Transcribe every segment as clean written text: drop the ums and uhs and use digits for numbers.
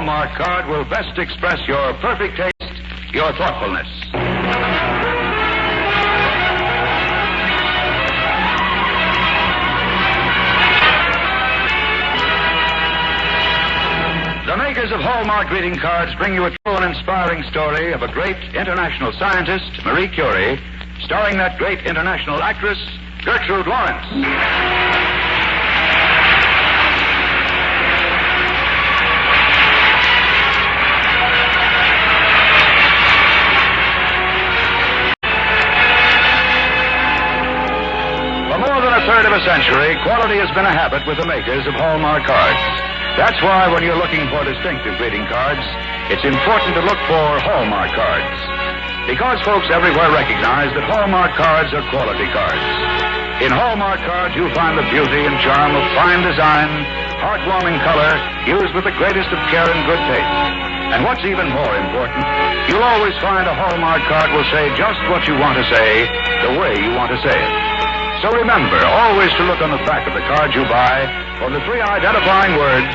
Hallmark card will best express your perfect taste, your thoughtfulness. The makers of Hallmark greeting cards bring you a true and inspiring story of a great international scientist, Marie Curie, starring that great international actress, Gertrude Lawrence. For more than a third of a century, quality has been a habit with the makers of Hallmark cards. That's why when you're looking for distinctive greeting cards, it's important to look for Hallmark cards. Because folks everywhere recognize that Hallmark cards are quality cards. In Hallmark cards, you'll find the beauty and charm of fine design, heartwarming color, used with the greatest of care and good taste. And what's even more important, you'll always find a Hallmark card will say just what you want to say, the way you want to say it. So remember, always to look on the back of the card you buy for the three identifying words,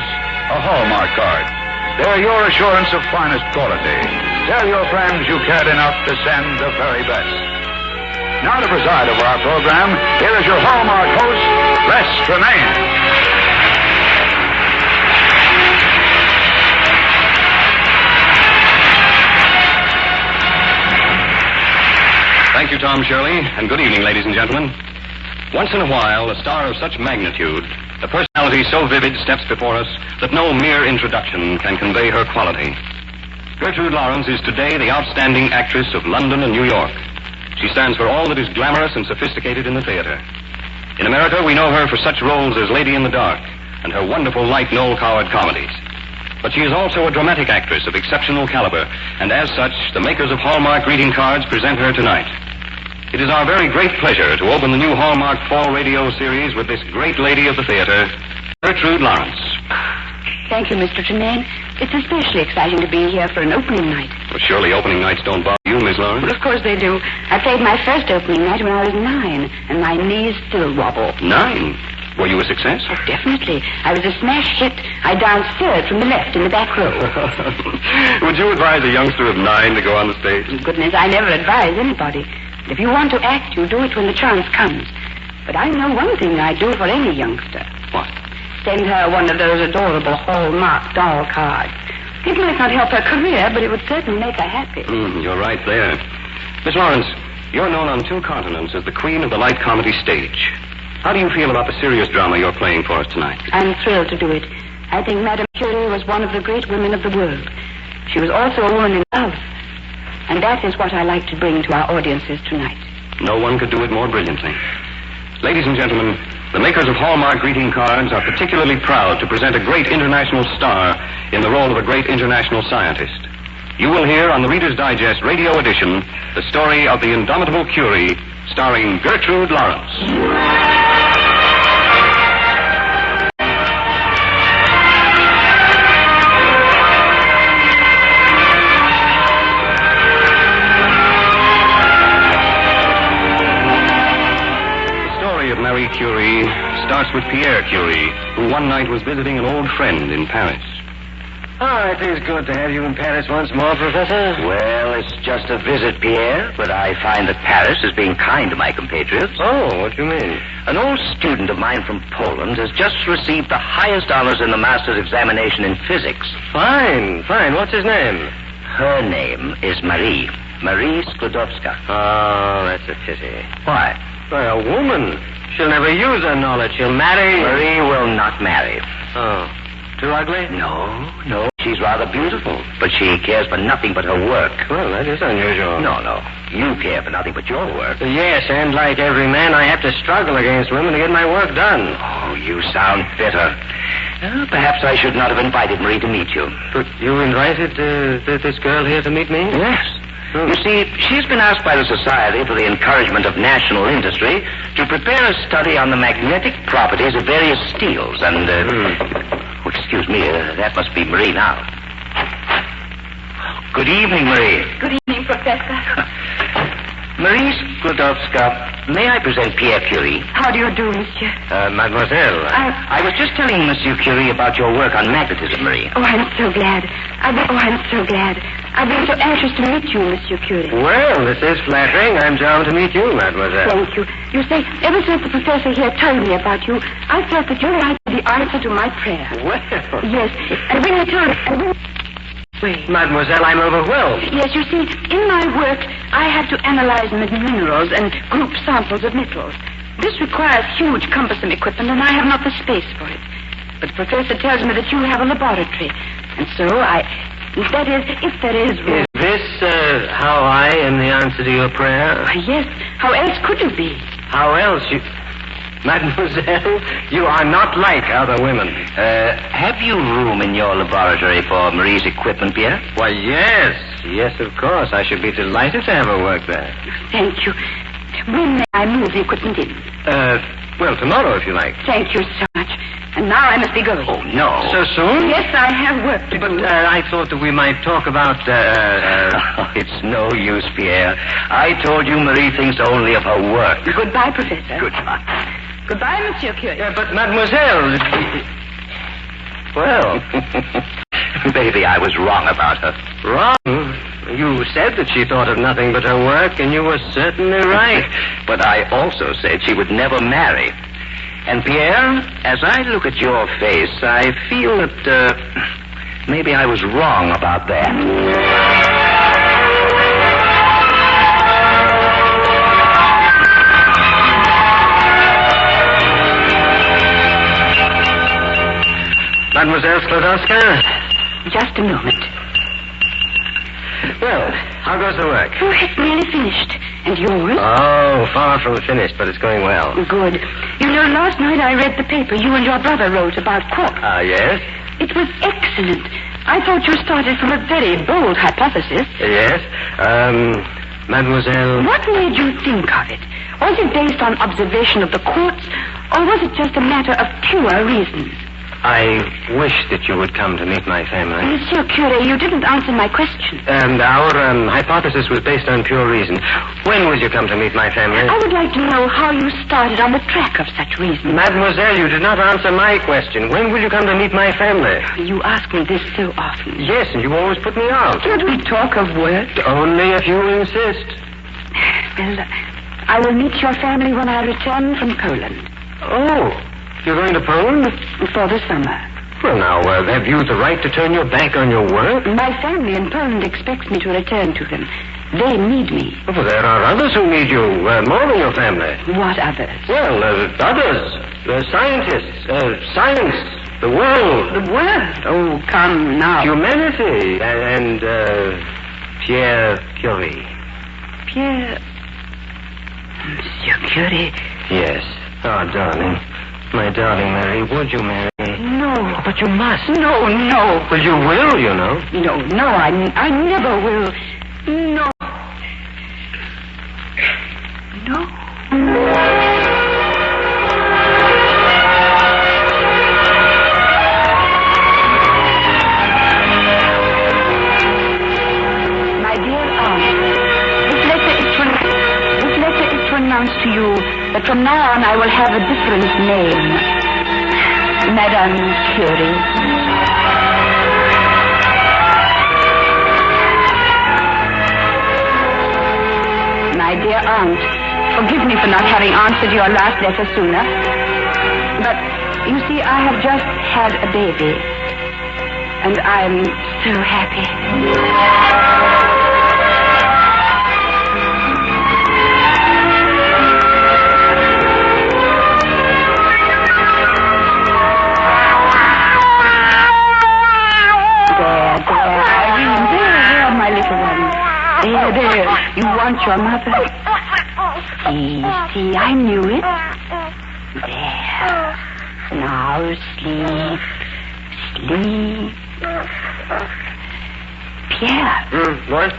a Hallmark card. They're your assurance of finest quality. Tell your friends you cared enough to send the very best. Now to preside over our program, here is your Hallmark host, Les Tremaine. Thank you, Tom Shirley, and good evening, ladies and gentlemen. Once in a while, a star of such magnitude, a personality so vivid steps before us that no mere introduction can convey her quality. Gertrude Lawrence is today the outstanding actress of London and New York. She stands for all that is glamorous and sophisticated in the theater. In America, we know her for such roles as Lady in the Dark and her wonderful light Noel Coward comedies. But she is also a dramatic actress of exceptional caliber, and as such, the makers of Hallmark greeting cards present her tonight. It is our very great pleasure to open the new Hallmark Fall Radio series with this great lady of the theater, Gertrude Lawrence. Thank you, Mr. Tremaine. It's especially exciting to be here for an opening night. Well, surely opening nights don't bother you, Miss Lawrence? Well, of course they do. I played my first opening night when I was 9, and my knees still wobble. 9? Were you a success? Oh, definitely. I was a smash hit. I danced third from the left in the back row. Would you advise a youngster of 9 to go on the stage? Goodness, I never advise anybody. If you want to act, you do it when the chance comes. But I know one thing I'd do for any youngster. What? Send her one of those adorable Hallmark doll cards. It might not help her career, but it would certainly make her happy. You're right there. Miss Lawrence, you're known on 2 continents as the queen of the light comedy stage. How do you feel about the serious drama you're playing for us tonight? I'm thrilled to do it. I think Madame Curie was one of the great women of the world. She was also a woman in love. And that is what I like to bring to our audiences tonight. No one could do it more brilliantly. Ladies and gentlemen, the makers of Hallmark greeting cards are particularly proud to present a great international star in the role of a great international scientist. You will hear on the Reader's Digest radio edition the story of the indomitable Curie, starring Gertrude Lawrence. Marie Curie starts with Pierre Curie, who one night was visiting an old friend in Paris. Oh, it is good to have you in Paris once more, Professor. Well, it's just a visit, Pierre, but I find that Paris is being kind to my compatriots. Oh, what do you mean? An old student of mine from Poland has just received the highest honors in the master's examination in physics. Fine. What's his name? Her name is Marie Sklodowska. Oh, that's a pity. Why? Why, a woman. She'll never use her knowledge. She'll marry... Marie will not marry. Oh. Too ugly? No. She's rather beautiful, but she cares for nothing but her work. Well, that is unusual. No. You care for nothing but your work. Yes, and like every man, I have to struggle against women to get my work done. Oh, you sound bitter. Perhaps I should not have invited Marie to meet you. But you invited this girl here to meet me? Yes. You see, she's been asked by the Society for the Encouragement of National Industry to prepare a study on the magnetic properties of various steels, and, oh, excuse me, that must be Marie now. Good evening, Marie. Good evening, Professor. Marie Sklodowska, may I present Pierre Curie? How do you do, monsieur? Mademoiselle. I was just telling Monsieur Curie about your work on magnetism, Marie. Oh, I'm so glad. I'm so glad. I've been so anxious to meet you, Monsieur Curie. Well, this is flattering. I'm charmed to meet you, mademoiselle. Thank you. You see, ever since the professor here told me about you, I felt that you might be the answer to my prayer. Well. Yes, and when I told... Wait. Mademoiselle, I'm overwhelmed. Yes, you see, in my work, I have to analyze minerals and group samples of metals. This requires huge cumbersome equipment, and I have not the space for it. But the professor tells me that you have a laboratory. And so that is, if there is room... Is this how I am the answer to your prayer? Yes, how else could you be? How else you... Mademoiselle, you are not like other women. Have you room in your laboratory for Marie's equipment, Pierre? Why, yes. Yes, of course. I should be delighted to have her work there. Thank you. When may I move the equipment in? Well, tomorrow, if you like. Thank you so much. And now I must be going. Oh, no. So soon? Yes, I have work to do. But I thought that we might talk about... It's no use, Pierre. I told you Marie thinks only of her work. Goodbye, Professor. Goodbye. Goodbye, Monsieur Curie. But, mademoiselle... Well... Baby, I was wrong about her. Wrong? You said that she thought of nothing but her work, and you were certainly right. But I also said she would never marry. And, Pierre, as I look at your face, I feel that maybe I was wrong about that. Mademoiselle Sklodowska? Just a moment. Well, how goes the work? Oh, it's nearly finished. And yours? Oh, far from finished, but it's going well. Good. You know, last night I read the paper you and your brother wrote about quarks. Yes? It was excellent. I thought you started from a very bold hypothesis. Yes? Mademoiselle... What made you think of it? Was it based on observation of the quartz, or was it just a matter of pure reason? I wish that you would come to meet my family. Monsieur Curie, you didn't answer my question. And our hypothesis was based on pure reason. When will you come to meet my family? I would like to know how you started on the track of such reason. Mademoiselle, you did not answer my question. When will you come to meet my family? You ask me this so often. Yes, and you always put me out. Can't we talk of work? Only if you insist. Well, I will meet your family when I return from Poland. Oh, you're going to Poland? For the summer. Well, now, have you the right to turn your back on your work? My family in Poland expects me to return to them. They need me. Oh, well, there are others who need you, more than your family. What others? Well, others. Scientists. Science. The world. The world? Oh, come now. Humanity. And, Pierre Curie. Pierre... Monsieur Curie? Yes. Oh, darling. My darling Mary, would you marry me? No. But you must. No. Well, you will, you know. No, I never will. No. My dear aunt, this letter is to announce to you that from now on I will have a different name. Madame Curie. My dear aunt, forgive me for not having answered your last letter sooner. But, you see, I have just had a baby. And I'm so happy. There, you want your mother? See, I knew it. There. Now sleep. Pierre. What?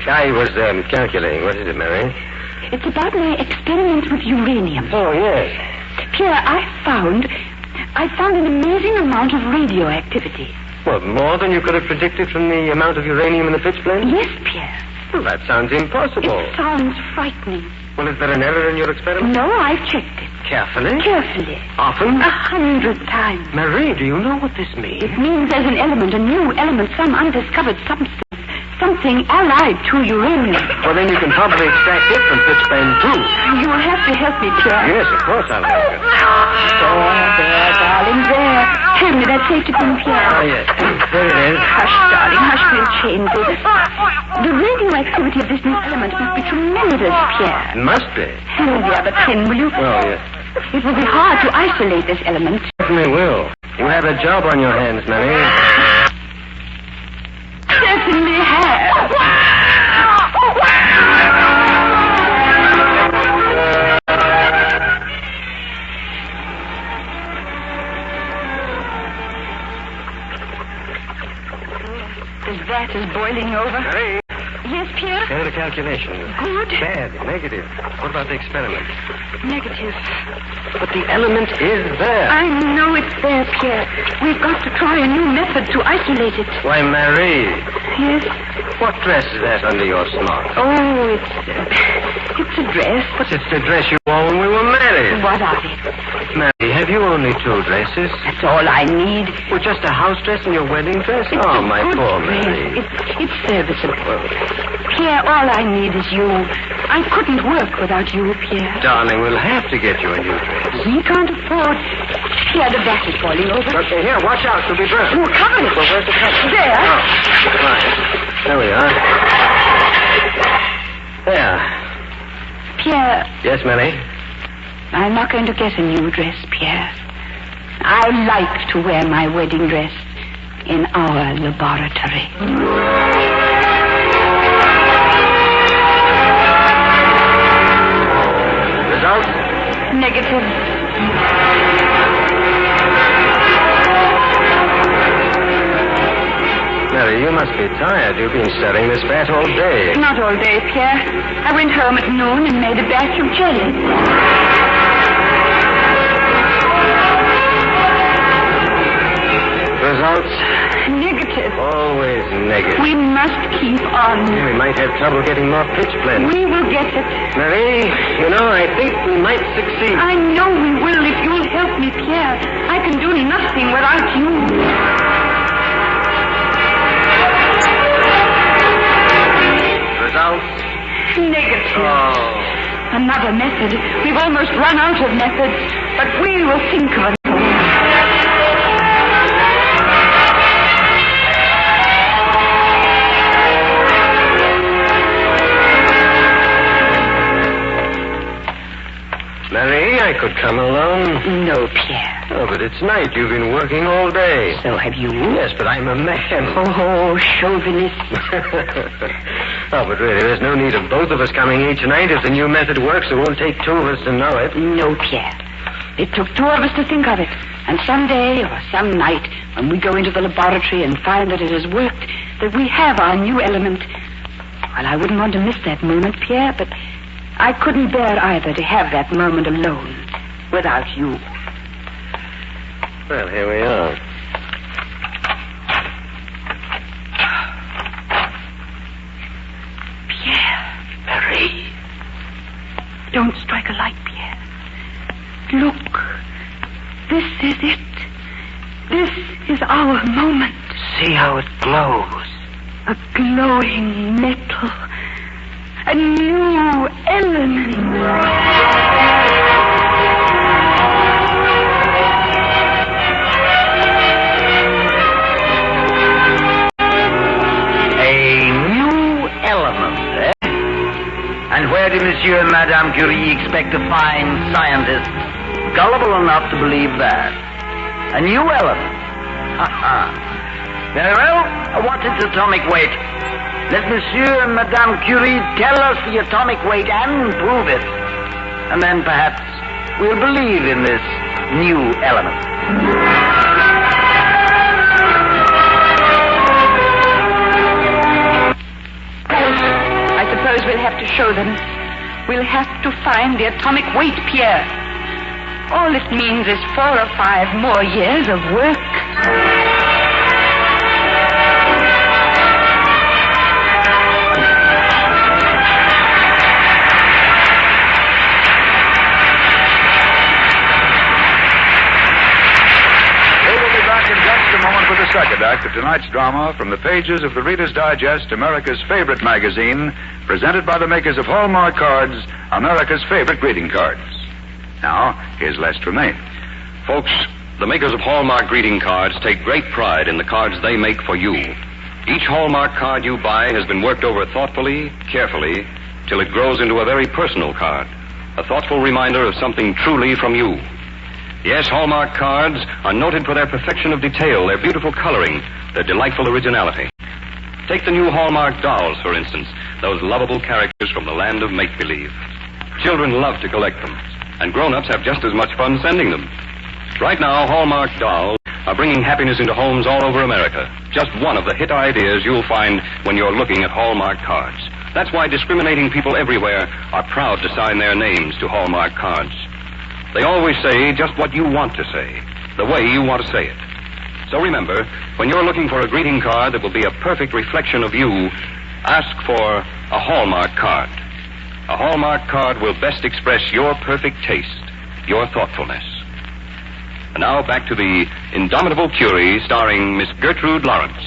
I was calculating. What is it, Mary? It's about my experiment with uranium. Oh, yes. Pierre, I found an amazing amount of radioactivity. Well, more than you could have predicted from the amount of uranium in the pitch blende? Yes, Pierre. Well, that sounds impossible. It sounds frightening. Well, is there an error in your experiment? No, I've checked it. Carefully? Carefully. Often? 100 times. Marie, do you know what this means? It means there's an element, a new element, some undiscovered substance, something allied to uranium. Well, then you can probably extract it from pitchblende, too. You will have to help me, Pierre. Yes, of course I'll help you. There, darling, there. Tell me that safety pin, Pierre. Oh, yes. There it is. Hush, darling, hush, we'll change it. The radioactivity of this new element must be tremendous, Pierre. It must be. Hold the other pin, will you? Oh, yes. It will be hard to isolate this element. Certainly will. You have a job on your hands, Marie. Certainly have. The vat is boiling over. Marie, Yes, Pierre? here are the calculations. Good. Bad. Negative. What about the experiment? Negative. But the element is there. I know it's there, Pierre. We've got to try a new method to isolate it. Why, Marie, Yes? what dress is that under your smock? Oh, it's a dress. But it's the dress you wore when we were married. What of it? Marie, have you only 2 dresses? That's all I need. Well, just a house dress and your wedding dress? It's Oh, a my good poor dress. Marie. It's serviceable. Pierre, all I need is you. I couldn't work without you, Pierre. Darling, we'll have to get you a new dress. We can't afford. Pierre, the vat is boiling over. Okay, here, watch out. You'll be burned. Oh, cover it. Well, where's the cover? There. Oh, fine. There we are. There. Pierre, Yes, Marie? I'm not going to get a new dress, Pierre. I like to wear my wedding dress in our laboratory. Results? Negative. Mary, you must be tired. You've been stirring this vat all day. Not all day, Pierre. I went home at noon and made a batch of jelly. Results? Negative. Always negative. We must keep on. We might have trouble getting more pitchblende. We will get it. Marie, you know, I think we might succeed. I know we will if you'll help me, Pierre. I can do nothing without you. Results? Negative. Oh. Another method. We've almost run out of methods, but we will think of another one. Marie, I could come alone. No, Pierre. Oh, but it's night. You've been working all day. So have you? Yes, but I'm a man. Oh, chauvinist. Oh, but really, there's no need of both of us coming each night. If the new method works, it won't take 2 of us to know it. No, Pierre. It took 2 of us to think of it. And someday or some night, when we go into the laboratory and find that it has worked, that we have our new element. Well, I wouldn't want to miss that moment, Pierre, but I couldn't bear either to have that moment alone without you. Well, here we are. Pierre. Marie. Don't strike a light, Pierre. Look. This is it. This is our moment. See how it glows. A glowing metal. A new element. And where do Monsieur and Madame Curie expect to find scientists gullible enough to believe that? A new element. Very well. What's its atomic weight? Let Monsieur and Madame Curie tell us the atomic weight and prove it. And then perhaps we'll believe in this new element. I suppose we'll have to show them. We'll have to find the atomic weight, Pierre. All it means is 4 or 5 more years of work. tonight's drama from the pages of the Reader's Digest, America's favorite magazine, presented by the makers of Hallmark cards, America's favorite greeting cards. Now, here's Les Tremaine. Folks, the makers of Hallmark greeting cards take great pride in the cards they make for you. Each Hallmark card you buy has been worked over thoughtfully, carefully, till it grows into a very personal card. A thoughtful reminder of something truly from you. Yes, Hallmark cards are noted for their perfection of detail, their beautiful coloring, their delightful originality. Take the new Hallmark dolls, for instance, those lovable characters from the land of make-believe. Children love to collect them, and grown-ups have just as much fun sending them. Right now, Hallmark dolls are bringing happiness into homes all over America. Just one of the hit ideas you'll find when you're looking at Hallmark cards. That's why discriminating people everywhere are proud to sign their names to Hallmark cards. They always say just what you want to say, the way you want to say it. So remember, when you're looking for a greeting card that will be a perfect reflection of you, ask for a Hallmark card. A Hallmark card will best express your perfect taste, your thoughtfulness. And now back to the indomitable Curie, starring Miss Gertrude Lawrence.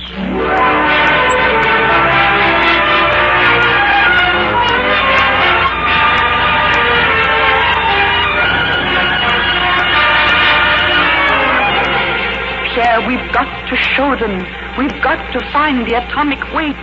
Pierre, we've got to show them. We've got to find the atomic weight.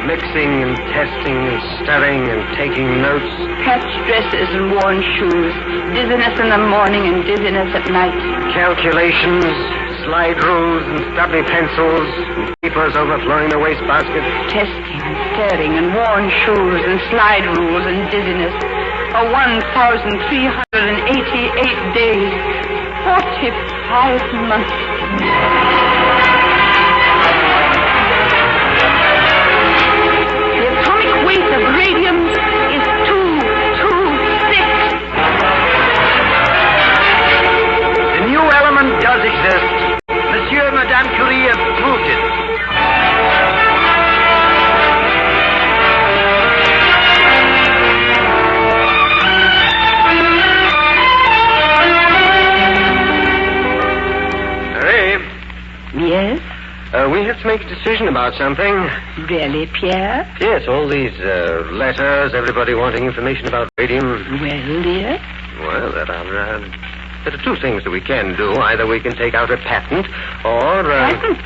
Mixing and testing and stirring and taking notes. Patched dresses and worn shoes. Dizziness in the morning and dizziness at night. Calculations, slide rules and stubby pencils, and papers overflowing the wastebasket. Testing and staring and worn shoes and slide rules and dizziness. For 1,388 days. 45 months. Weight of radium is 226. The new element does exist. Monsieur and Madame Curie have proved it. Marie? Yes? We have to make a decision about something. Really, Pierre? Yes, all these letters, everybody wanting information about radium. Well, dear? Well, there are two things that we can do. Either we can take out a patent, or... Patent?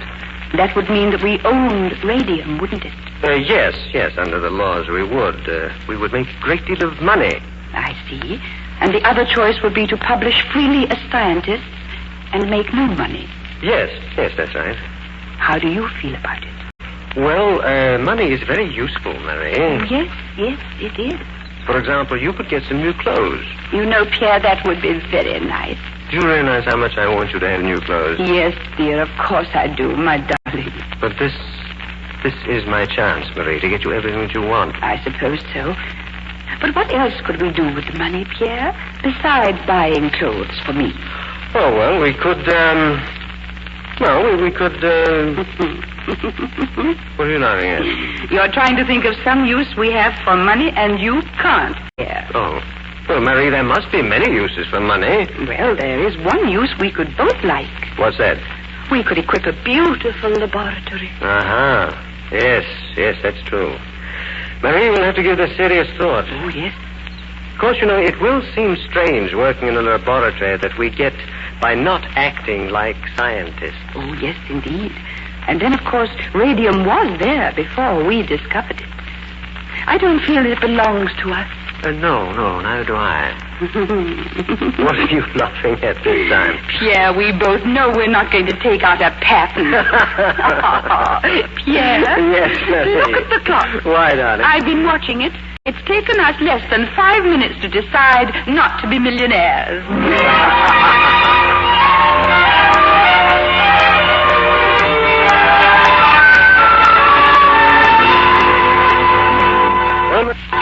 That would mean that we owned radium, wouldn't it? Yes, under the laws we would. We would make a great deal of money. I see. And the other choice would be to publish freely as scientists and make no money. Yes, that's right. How do you feel about it? Well, money is very useful, Marie. Yes, it is. For example, you could get some new clothes. You know, Pierre, that would be very nice. Do you realize how much I want you to have new clothes? Yes, dear, of course I do, my darling. But this is my chance, Marie, to get you everything that you want. I suppose so. But what else could we do with the money, Pierre, besides buying clothes for me? Oh, well, we could, we could, What are you laughing at? You're trying to think of some use we have for money, and you can't, Pierre. Oh. Well, Marie, there must be many uses for money. Well, there is one use we could both like. What's that? We could equip a beautiful laboratory. Uh-huh. Yes, that's true. Marie, we'll have to give this serious thought. Oh, yes. Of course, you know, it will seem strange working in a laboratory that we get by not acting like scientists. Oh, yes, indeed. And then, of course, radium was there before we discovered it. I don't feel it belongs to us. No, neither do I. What are you laughing at this time? Pierre, we both know we're not going to take out a patent. Pierre? Yes, Look at the clock. Why, darling? I've been watching it. It's taken us less than 5 minutes to decide not to be millionaires.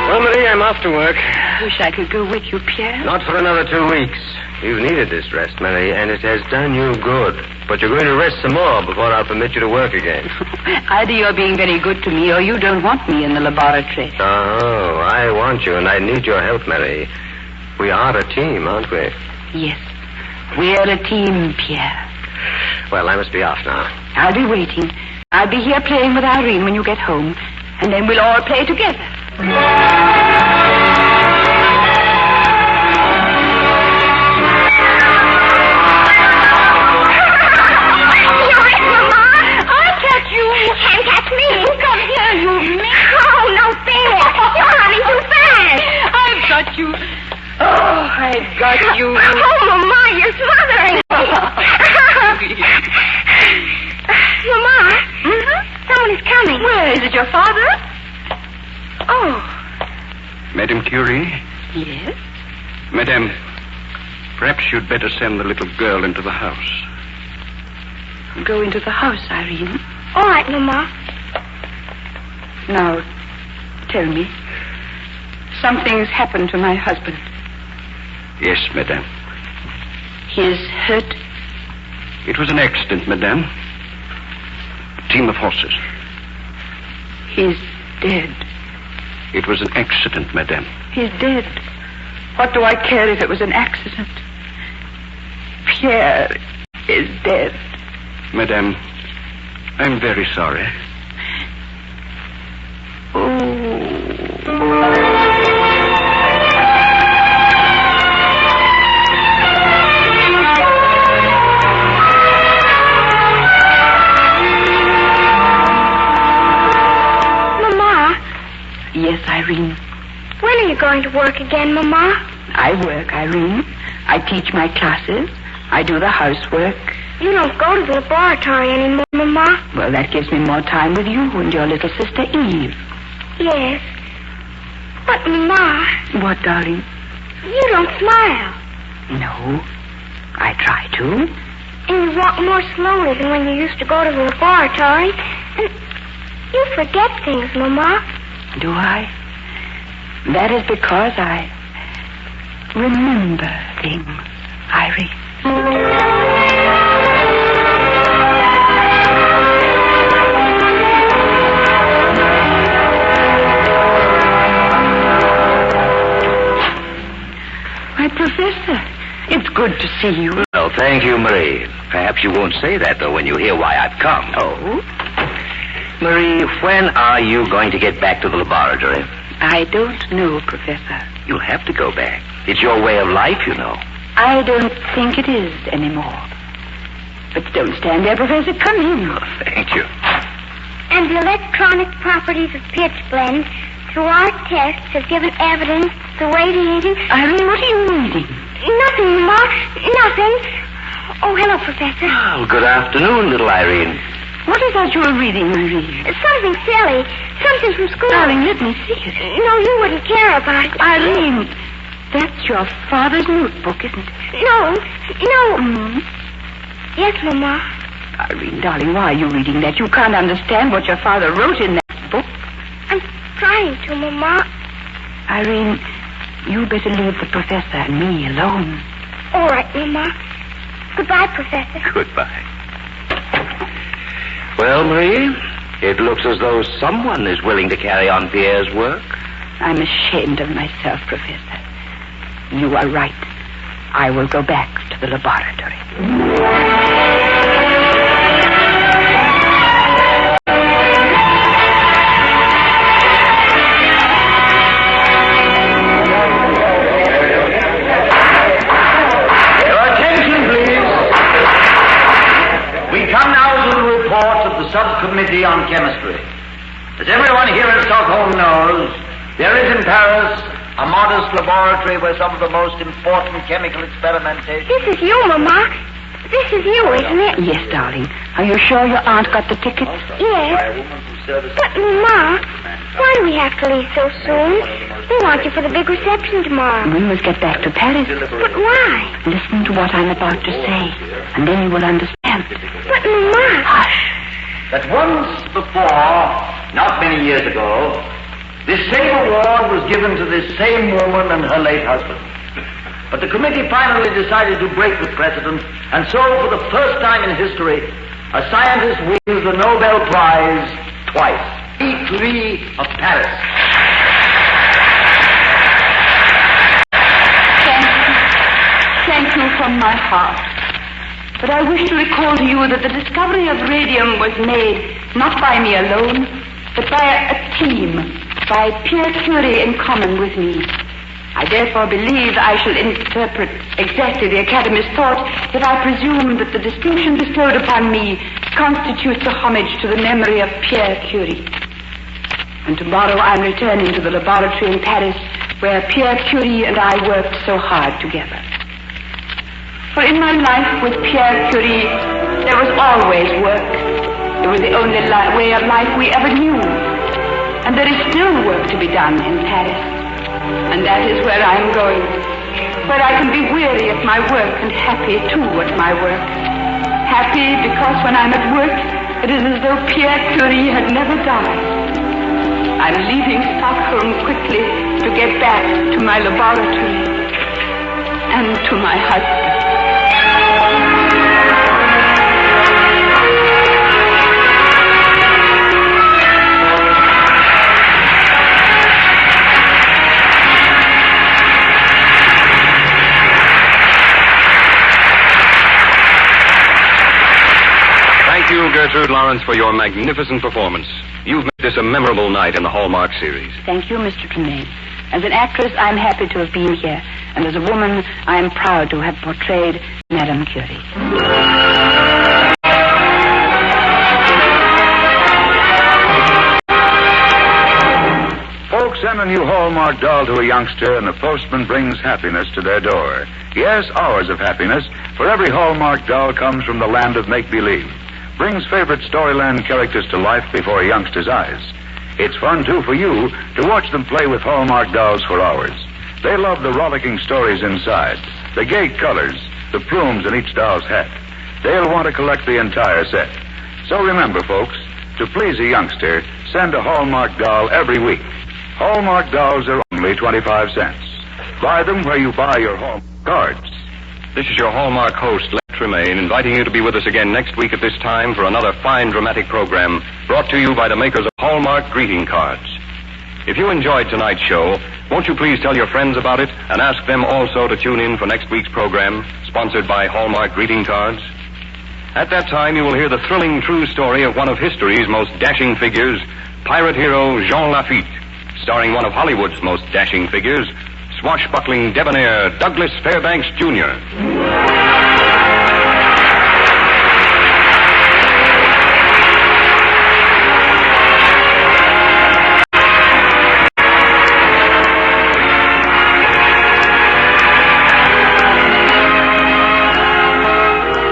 Well, Marie, I'm off to work. Wish I could go with you, Pierre. Not for another 2 weeks. You've needed this rest, Marie, and it has done you good. But you're going to rest some more before I'll permit you to work again. Either you're being very good to me or you don't want me in the laboratory. Oh, I want you, and I need your help, Marie. We are a team, aren't we? Yes. We're a team, Pierre. Well, I must be off now. I'll be waiting. I'll be here playing with Irene when you get home. And then we'll all play together. You. Oh, I've got you. Oh, Mama, you're smothering me. Mama, someone is coming. Where? Is it your father? Oh. Madame Curie? Yes? Madame, perhaps you'd better send the little girl into the house. Go into the house, Irene. All right, Mama. Now, tell me. Something's happened to my husband. Yes, madame. He is hurt? It was an accident, madame. A team of horses. He's dead. It was an accident, madame. He's dead. What do I care if it was an accident? Pierre is dead. Madame, I'm very sorry. Yes, Irene. When are you going to work again, Mama? I work, Irene. I teach my classes. I do the housework. You don't go to the laboratory anymore, Mama. Well, that gives me more time with you and your little sister Eve. Yes. But, Mama... What, darling? You don't smile. No. I try to. And you walk more slowly than when you used to go to the laboratory. And you forget things, Mama. Do I? That is because I remember things, Irene. My professor, it's good to see you. Well, thank you, Marie. Perhaps you won't say that, though, when you hear why I've come. Oh? Marie, when are you going to get back to the laboratory? I don't know, Professor. You'll have to go back. It's your way of life, you know. I don't think it is anymore. But don't stand there, Professor. Come in. Oh, thank you. And the electronic properties of pitch blend through our tests have given evidence the radiating... Irene, what are you reading? Nothing, Mama. Nothing. Oh, hello, Professor. Oh, good afternoon, little Irene. What is that you were reading, Irene? Something silly. Something from school. Darling, let me see it. No, you wouldn't care about it. Irene, that's your father's notebook, isn't it? No. Mm-hmm. Yes, Mama. Irene, darling, why are you reading that? You can't understand what your father wrote in that book. I'm trying to, Mama. Irene, you better leave the professor and me alone. All right, Mama. Goodbye, Professor. Goodbye. Well, Marie, it looks as though someone is willing to carry on Pierre's work. I'm ashamed of myself, Professor. You are right. I will go back to the laboratory. Your attention, please. We come now to the report of the subcommittee on chemistry. As everyone here in Stockholm knows, there is in Paris a modest laboratory where some of the most important chemical experimentation... This is you, Mama. This is you, isn't it? Yes, darling. Are you sure your aunt got the tickets? Yes. But, Mama, why do we have to leave so soon? We want you for the big reception tomorrow. We must get back to Paris. But why? Listen to what I'm about to say, and then you will understand. But, Mama... Hush. That once before, not many years ago, this same award was given to this same woman and her late husband. But the committee finally decided to break the precedent, and so for the first time in history, a scientist wins the Nobel Prize twice. Curie of Paris. upon my heart. But I wish to recall to you that the discovery of radium was made not by me alone, but by a team, by Pierre Curie in common with me. I therefore believe I shall interpret exactly the Academy's thought if I presume that the distinction bestowed upon me constitutes a homage to the memory of Pierre Curie. And tomorrow I'm returning to the laboratory in Paris where Pierre Curie and I worked so hard together. For in my life with Pierre Curie, there was always work. It was the only way of life we ever knew. And there is still work to be done in Paris. And that is where I am going, where I can be weary at my work and happy, too, at my work. Happy because when I'm at work, it is as though Pierre Curie had never died. I'm leaving Stockholm quickly to get back to my laboratory and to my husband. Thank you, Gertrude Lawrence, for your magnificent performance. You've made this a memorable night in the Hallmark series. Thank you, Mr. Tremaine. As an actress, I'm happy to have been here. And as a woman, I am proud to have portrayed Madame Curie. Folks, send a new Hallmark doll to a youngster and the postman brings happiness to their door. Yes, hours of happiness, for every Hallmark doll comes from the land of make-believe. Brings favorite Storyland characters to life before a youngster's eyes. It's fun, too, for you to watch them play with Hallmark dolls for hours. They love the rollicking stories inside, the gay colors, the plumes in each doll's hat. They'll want to collect the entire set. So remember, folks, to please a youngster, send a Hallmark doll every week. Hallmark dolls are only 25 cents. Buy them where you buy your Hallmark cards. This is your Hallmark host, Len Tremaine, inviting you to be with us again next week at this time for another fine dramatic program brought to you by the makers of Hallmark greeting cards. If you enjoyed tonight's show, won't you please tell your friends about it and ask them also to tune in for next week's program, sponsored by Hallmark greeting cards? At that time, you will hear the thrilling true story of one of history's most dashing figures, pirate hero Jean Lafitte, starring one of Hollywood's most dashing figures, swashbuckling debonair Douglas Fairbanks, Jr.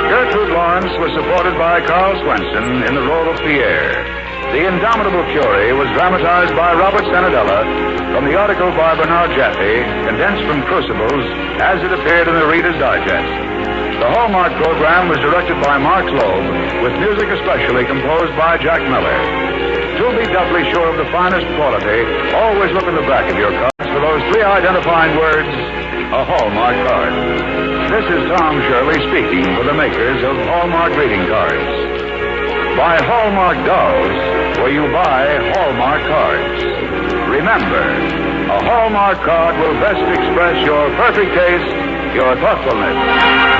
Gertrude Lawrence was supported by Carl Swenson in the role of Pierre. The Indomitable Curie was dramatized by Robert Sanadella from the article by Bernard Jaffe, condensed from Crucibles, as it appeared in the Reader's Digest. The Hallmark program was directed by Mark Loeb, with music especially composed by Jack Miller. To be doubly sure of the finest quality, always look in the back of your cards for those three identifying words, a Hallmark card. This is Tom Shirley speaking for the makers of Hallmark greeting cards. Buy Hallmark dolls where you buy Hallmark cards. Remember, a Hallmark card will best express your perfect taste, your thoughtfulness.